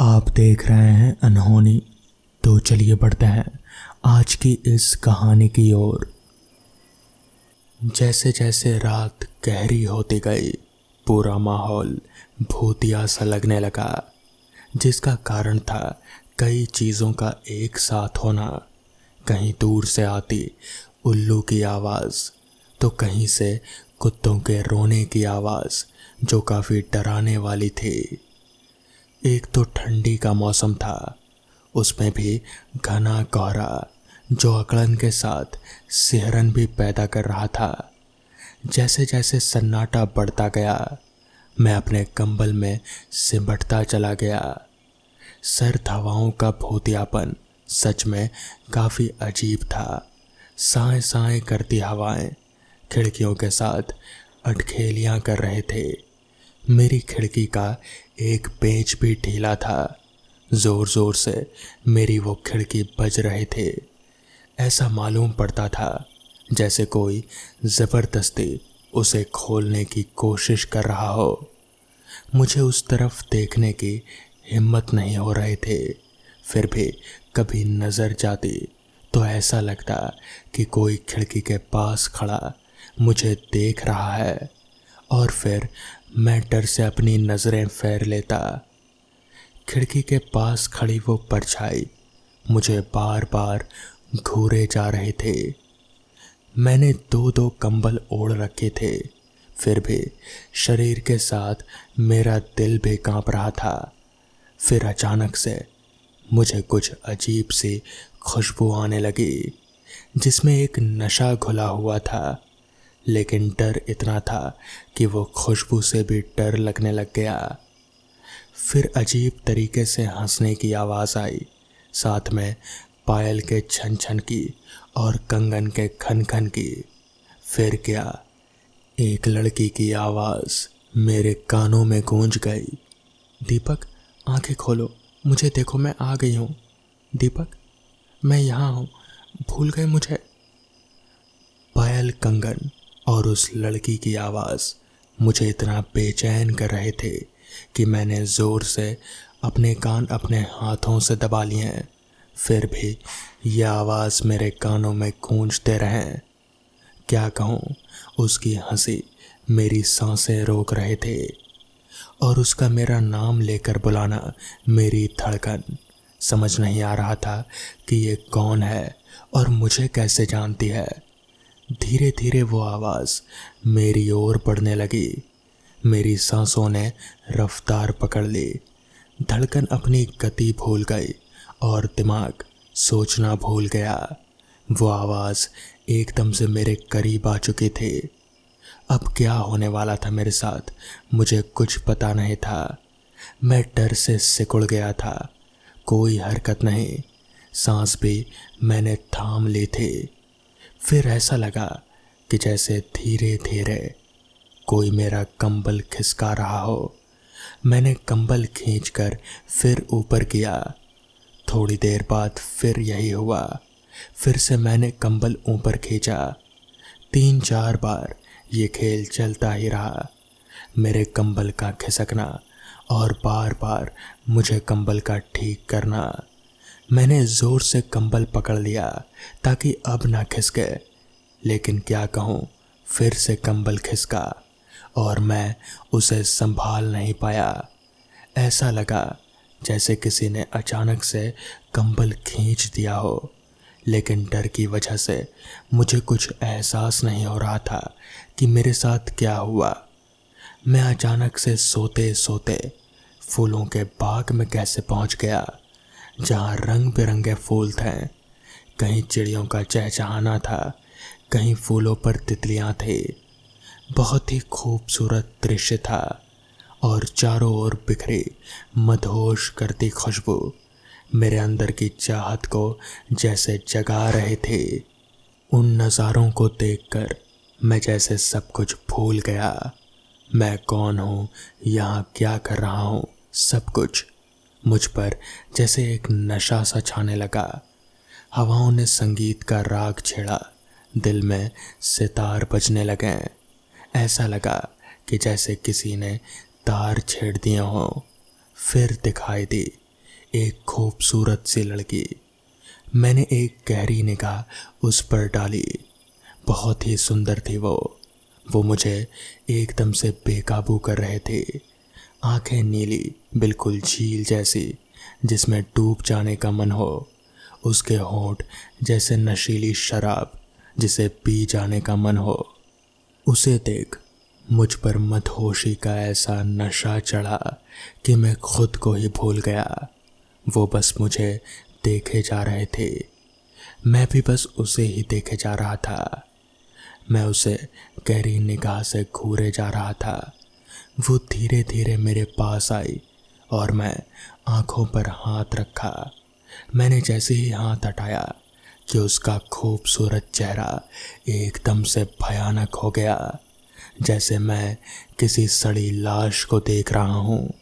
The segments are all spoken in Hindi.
आप देख रहे हैं अनहोनी। तो चलिए बढ़ते हैं आज की इस कहानी की ओर। जैसे जैसे रात गहरी होती गई, पूरा माहौल भूतिया सा लगने लगा, जिसका कारण था कई चीज़ों का एक साथ होना। कहीं दूर से आती उल्लू की आवाज़, तो कहीं से कुत्तों के रोने की आवाज़, जो काफ़ी डराने वाली थी। एक तो ठंडी का मौसम था, उसमें भी घना कोहरा, जो अकड़न के साथ सिहरन भी पैदा कर रहा था। जैसे जैसे सन्नाटा बढ़ता गया, मैं अपने कंबल में सिमटता चला गया। सर्द हवाओं का भूतियापन सच में काफ़ी अजीब था। साए साए करती हवाएं खिड़कियों के साथ अटखेलियां कर रहे थे। मेरी खिड़की का एक पेच भी ढीला था। जोर जोर से मेरी वो खिड़की बज रहे थे। ऐसा मालूम पड़ता था जैसे कोई ज़बरदस्ती उसे खोलने की कोशिश कर रहा हो। मुझे उस तरफ देखने की हिम्मत नहीं हो रहे थे। फिर भी कभी नज़र जाती तो ऐसा लगता कि कोई खिड़की के पास खड़ा मुझे देख रहा है, और फिर मैं डर से अपनी नज़रें फेर लेता। खिड़की के पास खड़ी वो परछाई मुझे बार बार घूरे जा रहे थे। मैंने दो दो कंबल ओढ़ रखे थे, फिर भी शरीर के साथ मेरा दिल भी कांप रहा था। फिर अचानक से मुझे कुछ अजीब सी खुशबू आने लगी, जिसमें एक नशा घुला हुआ था। लेकिन डर इतना था कि वो खुशबू से भी डर लगने लग गया। फिर अजीब तरीके से हंसने की आवाज़ आई, साथ में पायल के छन छन की और कंगन के खन खन की। फिर क्या, एक लड़की की आवाज़ मेरे कानों में गूंज गई, दीपक आंखें खोलो, मुझे देखो, मैं आ गई हूँ। दीपक, मैं यहाँ हूँ, भूल गए मुझे। पायल, कंगन और उस लड़की की आवाज़ मुझे इतना बेचैन कर रहे थे कि मैंने ज़ोर से अपने कान अपने हाथों से दबा लिए हैं। फिर भी यह आवाज़ मेरे कानों में गूंजते रहे। क्या कहूँ, उसकी हंसी मेरी सांसें रोक रहे थे, और उसका मेरा नाम लेकर बुलाना मेरी धड़कन। समझ नहीं आ रहा था कि ये कौन है और मुझे कैसे जानती है। धीरे धीरे वो आवाज़ मेरी ओर बढ़ने लगी। मेरी सांसों ने रफ्तार पकड़ ली। धड़कन अपनी गति भूल गई और दिमाग सोचना भूल गया। वो आवाज़ एकदम से मेरे करीब आ चुकी थी। अब क्या होने वाला था मेरे साथ, मुझे कुछ पता नहीं था। मैं डर से सिकुड़ गया था। कोई हरकत नहीं, सांस भी मैंने थाम ली थी। फिर ऐसा लगा कि जैसे धीरे धीरे कोई मेरा कंबल खिसका रहा हो। मैंने कंबल खींचकर फिर ऊपर किया। थोड़ी देर बाद फिर यही हुआ। फिर से मैंने कंबल ऊपर खींचा। 3-4 बार ये खेल चलता ही रहा। मेरे कंबल का खिसकना और बार बार मुझे कंबल का ठीक करना। मैंने ज़ोर से कंबल पकड़ लिया ताकि अब ना खिसके, लेकिन क्या कहूँ, फिर से कंबल खिसका और मैं उसे संभाल नहीं पाया। ऐसा लगा जैसे किसी ने अचानक से कंबल खींच दिया हो, लेकिन डर की वजह से मुझे कुछ एहसास नहीं हो रहा था कि मेरे साथ क्या हुआ। मैं अचानक से सोते सोते फूलों के बाग में कैसे पहुंच गया, जहां रंग बिरंगे फूल थे। कहीं चिड़ियों का चहचहाना था, कहीं फूलों पर तितलियां थी। बहुत ही खूबसूरत दृश्य था, और चारों ओर बिखरी मदहोश करती खुशबू मेरे अंदर की चाहत को जैसे जगा रहे थे। उन नज़ारों को देखकर मैं जैसे सब कुछ भूल गया। मैं कौन हूँ, यहाँ क्या कर रहा हूँ, सब कुछ मुझ पर जैसे एक नशा सा छाने लगा। हवाओं ने संगीत का राग छेड़ा, दिल में सितार बजने लगे। ऐसा लगा कि जैसे किसी ने तार छेड़ दिए हों। फिर दिखाई दी एक खूबसूरत सी लड़की। मैंने एक गहरी निगाह उस पर डाली। बहुत ही सुंदर थी वो मुझे एकदम से बेकाबू कर रहे थे। आंखें नीली, बिल्कुल झील जैसी, जिसमें डूब जाने का मन हो। उसके होंठ जैसे नशीली शराब, जिसे पी जाने का मन हो। उसे देख मुझ पर मदहोशी का ऐसा नशा चढ़ा कि मैं खुद को ही भूल गया। वो बस मुझे देखे जा रहे थे, मैं भी बस उसे ही देखे जा रहा था। मैं उसे गहरी निगाह से घूरे जा रहा था। वो धीरे धीरे मेरे पास आई और मैं आंखों पर हाथ रखा। मैंने जैसे ही हाथ हटाया कि उसका खूबसूरत चेहरा एकदम से भयानक हो गया, जैसे मैं किसी सड़ी लाश को देख रहा हूँ।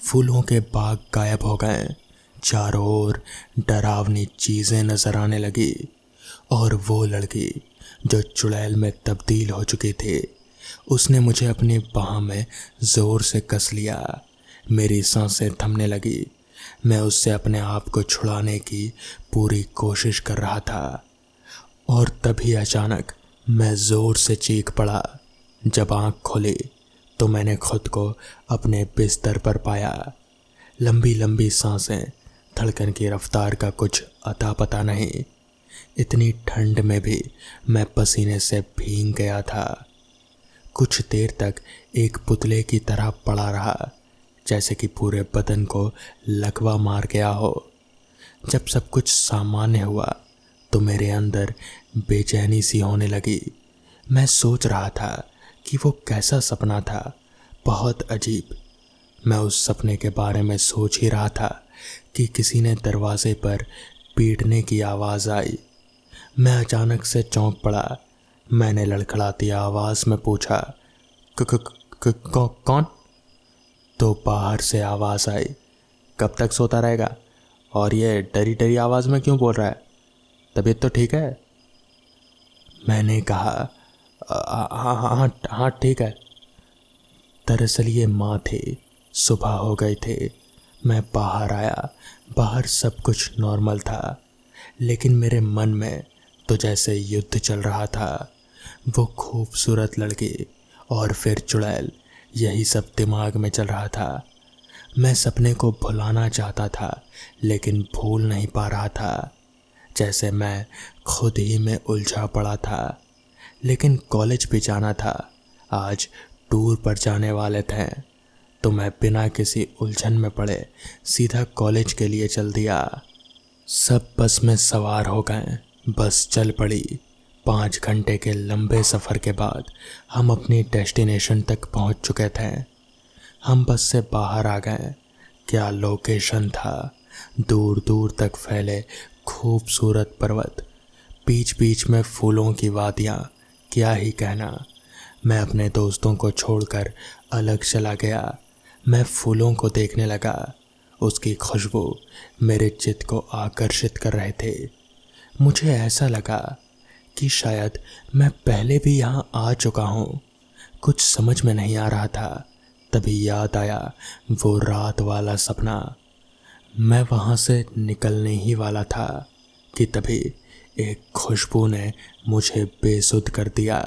फूलों के बाग गायब हो गए, चारों ओर डरावनी चीजें नजर आने लगी और वो लड़की जो चुड़ैल में तब्दील हो चुकी थी, उसने मुझे अपनी बाह में जोर से कस लिया। मेरी सांसें थमने लगी। मैं उससे अपने आप को छुड़ाने की पूरी कोशिश कर रहा था और तभी अचानक मैं जोर से चीख पड़ा। जब आंख खोली तो मैंने खुद को अपने बिस्तर पर पाया। लंबी लंबी सांसें, धड़कन की रफ्तार का कुछ अता पता नहीं। इतनी ठंड में भी मैं पसीने से भीग गया था। कुछ देर तक एक पुतले की तरह पड़ा रहा, जैसे कि पूरे बदन को लकवा मार गया हो। जब सब कुछ सामान्य हुआ तो मेरे अंदर बेचैनी सी होने लगी। मैं सोच रहा था कि वो कैसा सपना था, बहुत अजीब। मैं उस सपने के बारे में सोच ही रहा था कि किसी ने दरवाजे पर पीटने की आवाज़ आई। मैं अचानक से चौंक पड़ा। मैंने लड़खड़ाती आवाज़ में पूछा, कौन? तो बाहर से आवाज़ आई, कब तक सोता रहेगा और ये डरी डरी आवाज़ में क्यों बोल रहा है? तबीयत तो ठीक है? मैंने कहा, हाँ ठीक है। दरअसल ये माँ थी। सुबह हो गई थी। मैं बाहर आया। बाहर सब कुछ नॉर्मल था, लेकिन मेरे मन में तो जैसे युद्ध चल रहा था। वो खूबसूरत लड़की और फिर चुड़ैल, यही सब दिमाग में चल रहा था। मैं सपने को भुलाना चाहता था, लेकिन भूल नहीं पा रहा था। जैसे मैं खुद ही में उलझा पड़ा था। लेकिन कॉलेज भी जाना था। आज टूर पर जाने वाले थे, तो मैं बिना किसी उलझन में पड़े सीधा कॉलेज के लिए चल दिया। सब बस में सवार हो गए। बस चल पड़ी। 5 घंटे के लंबे सफ़र के बाद हम अपनी डेस्टिनेशन तक पहुंच चुके थे। हम बस से बाहर आ गए। क्या लोकेशन था! दूर दूर तक फैले खूबसूरत पर्वत, बीच बीच में फूलों की वादियाँ, क्या ही कहना। मैं अपने दोस्तों को छोड़कर अलग चला गया। मैं फूलों को देखने लगा। उसकी खुशबू मेरे चित्त को आकर्षित कर रहे थे। मुझे ऐसा लगा कि शायद मैं पहले भी यहाँ आ चुका हूँ। कुछ समझ में नहीं आ रहा था। तभी याद आया वो रात वाला सपना। मैं वहाँ से निकलने ही वाला था कि तभी एक खुशबू ने मुझे बेसुध कर दिया।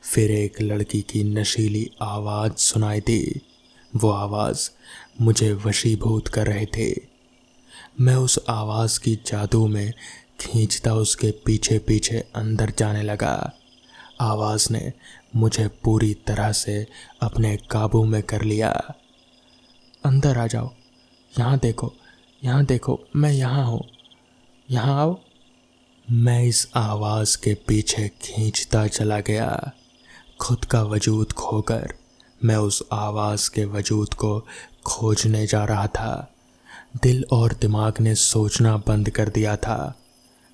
फिर एक लड़की की नशीली आवाज़ सुनाई दी। वो आवाज़ मुझे वशीभूत कर रहे थे। मैं उस आवाज़ की जादू में खींचता उसके पीछे पीछे अंदर जाने लगा। आवाज़ ने मुझे पूरी तरह से अपने काबू में कर लिया। अंदर आ जाओ, यहाँ देखो, मैं यहाँ हूँ, यहाँ आओ। मैं इस आवाज़ के पीछे खींचता चला गया। खुद का वजूद खोकर मैं उस आवाज़ के वजूद को खोजने जा रहा था। दिल और दिमाग ने सोचना बंद कर दिया था।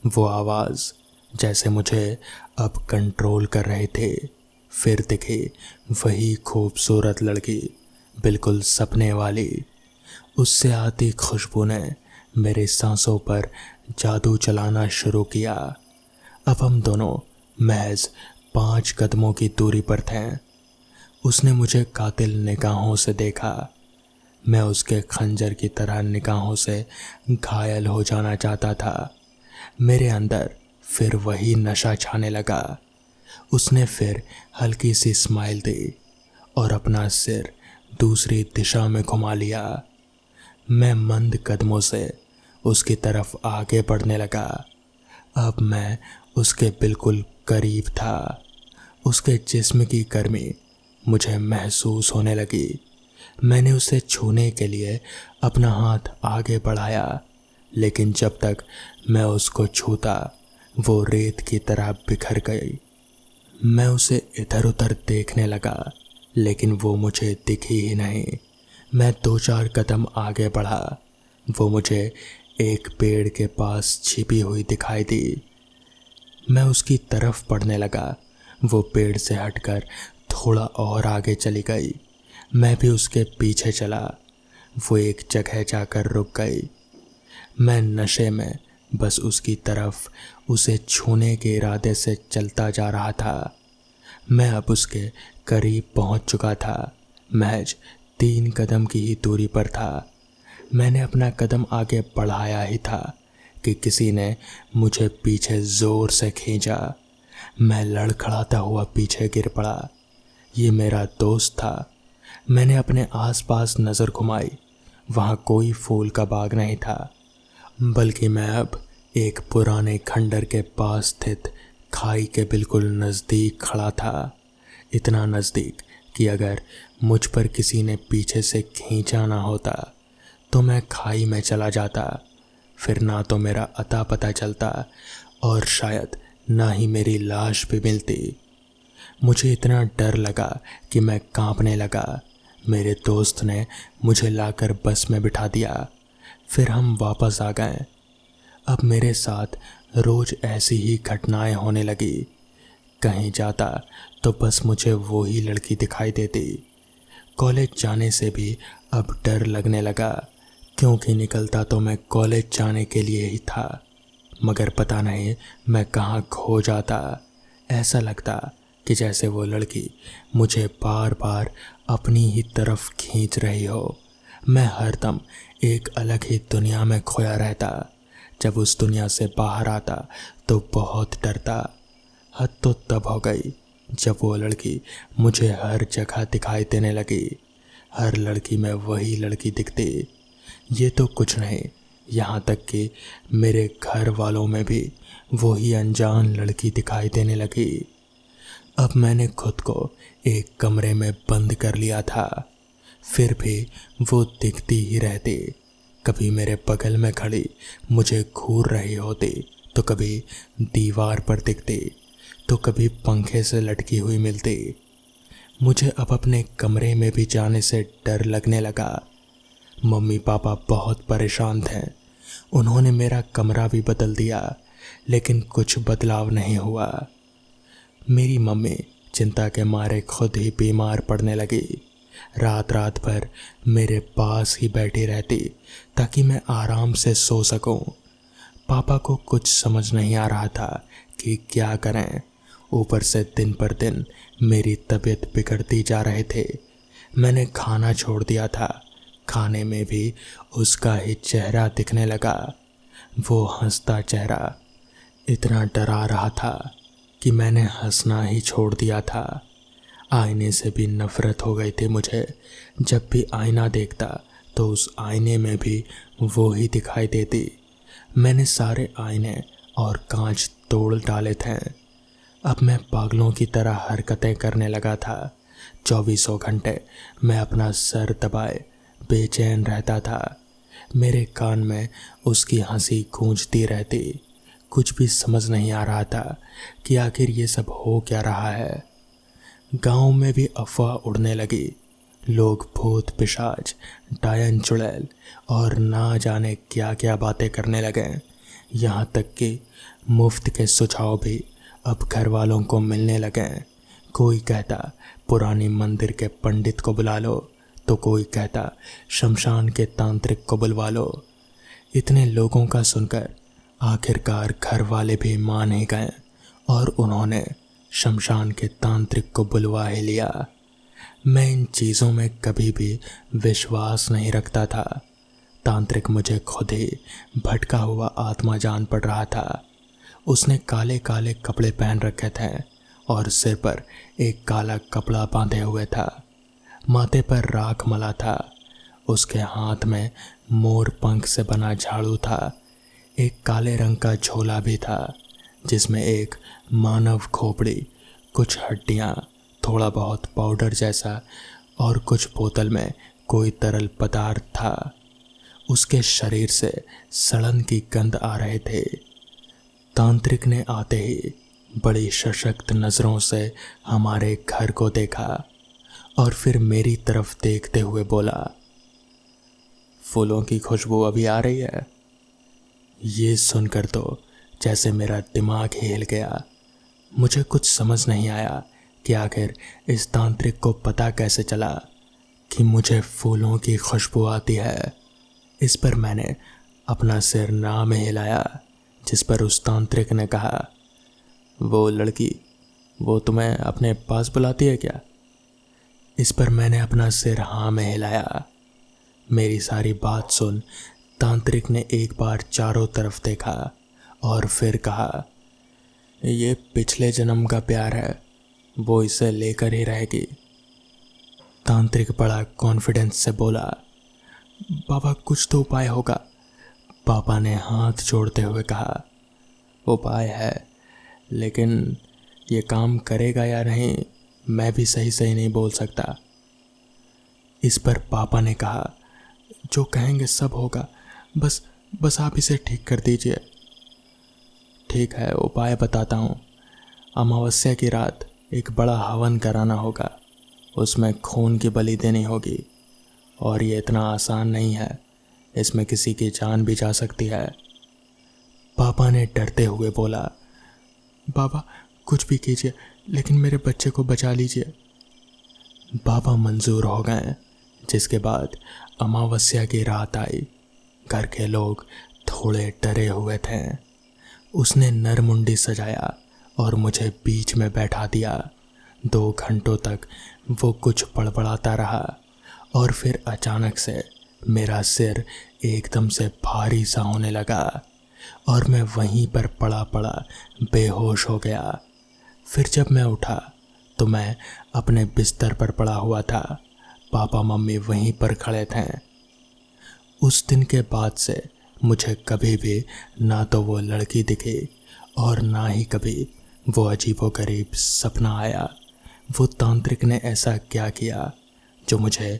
वो आवाज़ जैसे मुझे अब कंट्रोल कर रहे थे। फिर दिखी वही खूबसूरत लड़की, बिल्कुल सपने वाली। उससे आती खुशबू ने मेरे सांसों पर जादू चलाना शुरू किया। अब हम दोनों महज 5 कदमों की दूरी पर थे। उसने मुझे कातिल निगाहों से देखा। मैं उसके खंजर की तरह निगाहों से घायल हो जाना चाहता था। मेरे अंदर फिर वही नशा छाने लगा। उसने फिर हल्की सी स्माइल दी और अपना सिर दूसरी दिशा में घुमा लिया। मैं मंद कदमों से उसकी तरफ आगे बढ़ने लगा। अब मैं उसके बिल्कुल करीब था। उसके जिस्म की गर्मी मुझे महसूस होने लगी। मैंने उसे छूने के लिए अपना हाथ आगे बढ़ाया, लेकिन जब तक मैं उसको छूता वो रेत की तरह बिखर गई। मैं उसे इधर उधर देखने लगा, लेकिन वो मुझे दिखी ही नहीं। मैं 2-4 कदम आगे बढ़ा। वो मुझे एक पेड़ के पास छिपी हुई दिखाई दी। मैं उसकी तरफ बढ़ने लगा। वो पेड़ से हटकर थोड़ा और आगे चली गई। मैं भी उसके पीछे चला। वो एक जगह जाकर रुक गई। मैं नशे में बस उसकी तरफ उसे छूने के इरादे से चलता जा रहा था। मैं अब उसके करीब पहुंच चुका था। महज 3 कदम की ही दूरी पर था। मैंने अपना कदम आगे बढ़ाया ही था कि किसी ने मुझे पीछे जोर से खींचा। मैं लड़खड़ाता हुआ पीछे गिर पड़ा। ये मेरा दोस्त था। मैंने अपने आसपास नज़र घुमाई। वहाँ कोई फूल का बाग नहीं था, बल्कि मैं अब एक पुराने खंडर के पास स्थित खाई के बिल्कुल नज़दीक खड़ा था। इतना नज़दीक कि अगर मुझ पर किसी ने पीछे से खींचा ना होता तो मैं खाई में चला जाता। फिर ना तो मेरा अता पता चलता और शायद ना ही मेरी लाश भी मिलती। मुझे इतना डर लगा कि मैं कांपने लगा। मेरे दोस्त ने मुझे लाकर बस में बिठा दिया। फिर हम वापस आ गए। अब मेरे साथ रोज़ ऐसी ही घटनाएं होने लगी। कहीं जाता तो बस मुझे वो ही लड़की दिखाई देती। कॉलेज जाने से भी अब डर लगने लगा, क्योंकि निकलता तो मैं कॉलेज जाने के लिए ही था, मगर पता नहीं मैं कहाँ खो जाता। ऐसा लगता कि जैसे वो लड़की मुझे बार बार अपनी ही तरफ खींच रही हो। मैं हरदम एक अलग ही दुनिया में खोया रहता। जब उस दुनिया से बाहर आता तो बहुत डरता। हद तो तब हो गई जब वो लड़की मुझे हर जगह दिखाई देने लगी। हर लड़की में वही लड़की दिखती। ये तो कुछ नहीं, यहाँ तक कि मेरे घर वालों में भी वही अनजान लड़की दिखाई देने लगी। अब मैंने खुद को एक कमरे में बंद कर लिया था, फिर भी वो दिखती ही रहती। कभी मेरे बगल में खड़ी मुझे घूर रही होती, तो कभी दीवार पर दिखती, तो कभी पंखे से लटकी हुई मिलती। मुझे अब अपने कमरे में भी जाने से डर लगने लगा। मम्मी पापा बहुत परेशान थे। उन्होंने मेरा कमरा भी बदल दिया, लेकिन कुछ बदलाव नहीं हुआ। मेरी मम्मी चिंता के मारे खुद ही बीमार पड़ने लगी। रात रात भर मेरे पास ही बैठी रहती ताकि मैं आराम से सो सकूं। पापा को कुछ समझ नहीं आ रहा था कि क्या करें। ऊपर से दिन पर दिन मेरी तबीयत बिगड़ती जा रहे थे। मैंने खाना छोड़ दिया था। खाने में भी उसका ही चेहरा दिखने लगा। वो हंसता चेहरा इतना डरा रहा था कि मैंने हंसना ही छोड़ दिया था। आईने से भी नफरत हो गई थी मुझे। जब भी आईना देखता तो उस आईने में भी वो ही दिखाई देती। मैंने सारे आईने और कांच तोड़ डाले थे। अब मैं पागलों की तरह हरकतें करने लगा था। 24 घंटे मैं अपना सर दबाए बेचैन रहता था। मेरे कान में उसकी हंसी गूंजती रहती। कुछ भी समझ नहीं आ रहा था कि आखिर ये सब हो क्या रहा है। गांव में भी अफवाह उड़ने लगी। लोग भूत पिशाच, डायन चुड़ैल और ना जाने क्या क्या बातें करने लगे। यहाँ तक कि मुफ्त के सुझाव भी अब घर वालों को मिलने लगे। कोई कहता पुरानी मंदिर के पंडित को बुला लो, तो कोई कहता शमशान के तांत्रिक को बुलवा लो। इतने लोगों का सुनकर आखिरकार घर वाले भी मान ही गए और उन्होंने शमशान के तांत्रिक को बुलवा ही लिया। मैं इन चीज़ों में कभी भी विश्वास नहीं रखता था। तांत्रिक मुझे खुद ही भटका हुआ आत्मा जान पड़ रहा था। उसने काले काले कपड़े पहन रखे थे और सिर पर एक काला कपड़ा बांधे हुए था। माथे पर राख मला था। उसके हाथ में मोर पंख से बना झाड़ू था। एक काले रंग का झोला भी था जिसमें एक मानव खोपड़ी, कुछ हड्डियां, थोड़ा बहुत पाउडर जैसा और कुछ बोतल में कोई तरल पदार्थ था। उसके शरीर से सड़न की गंध आ रहे थे। तांत्रिक ने आते ही बड़ी सशक्त नज़रों से हमारे घर को देखा और फिर मेरी तरफ देखते हुए बोला, फूलों की खुशबू अभी आ रही है। ये सुनकर तो जैसे मेरा दिमाग ही हिल गया। मुझे कुछ समझ नहीं आया कि आखिर इस तांत्रिक को पता कैसे चला कि मुझे फूलों की खुशबू आती है। इस पर मैंने अपना सिर ना में हिलाया, जिस पर उस तांत्रिक ने कहा, वो लड़की, वो तुम्हें अपने पास बुलाती है क्या? इस पर मैंने अपना सिर हाँ में हिलाया। मेरी सारी बात सुन तांत्रिक ने एक बार चारों तरफ देखा और फिर कहा, ये पिछले जन्म का प्यार है, वो इसे लेकर ही रहेगी। तांत्रिक बड़ा कॉन्फिडेंस से बोला, बाबा कुछ तो उपाय होगा। पापा ने हाथ जोड़ते हुए कहा, उपाय है, लेकिन ये काम करेगा या नहीं मैं भी सही सही नहीं बोल सकता। इस पर पापा ने कहा, जो कहेंगे सब होगा, बस आप इसे ठीक कर दीजिए। ठीक है, उपाय बताता हूँ। अमावस्या की रात एक बड़ा हवन कराना होगा, उसमें खून की बलि देनी होगी और ये इतना आसान नहीं है, इसमें किसी की जान भी जा सकती है। पापा ने डरते हुए बोला, बाबा कुछ भी कीजिए, लेकिन मेरे बच्चे को बचा लीजिए। बाबा मंजूर हो गए, जिसके बाद अमावस्या की रात आई। घर के लोग थोड़े डरे हुए थे। उसने नरमुंडी सजाया और मुझे बीच में बैठा दिया। 2 घंटों तक वो कुछ बड़बड़ाता रहा और फिर अचानक से मेरा सिर एकदम से भारी सा होने लगा और मैं वहीं पर पड़ा पड़ा बेहोश हो गया। फिर जब मैं उठा तो मैं अपने बिस्तर पर पड़ा हुआ था। पापा मम्मी वहीं पर खड़े थे। उस दिन के बाद से मुझे कभी भी ना तो वो लड़की दिखी और ना ही कभी वो अजीबोगरीब सपना आया। वो तांत्रिक ने ऐसा क्या किया जो मुझे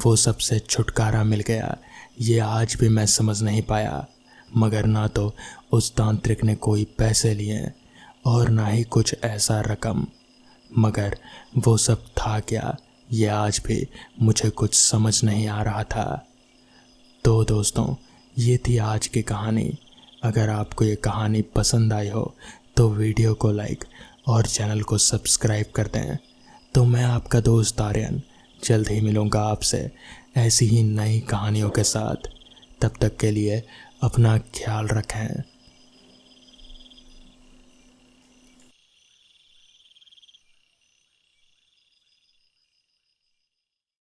वो सबसे छुटकारा मिल गया, ये आज भी मैं समझ नहीं पाया। मगर ना तो उस तांत्रिक ने कोई पैसे लिए और ना ही कुछ ऐसा रकम, मगर वो सब था क्या, ये आज भी मुझे कुछ समझ नहीं आ रहा था। तो दोस्तों, ये थी आज की कहानी। अगर आपको ये कहानी पसंद आई हो तो वीडियो को लाइक और चैनल को सब्सक्राइब कर दें। तो मैं आपका दोस्त आर्यन जल्द ही मिलूँगा आपसे ऐसी ही नई कहानियों के साथ। तब तक के लिए अपना ख्याल रखें।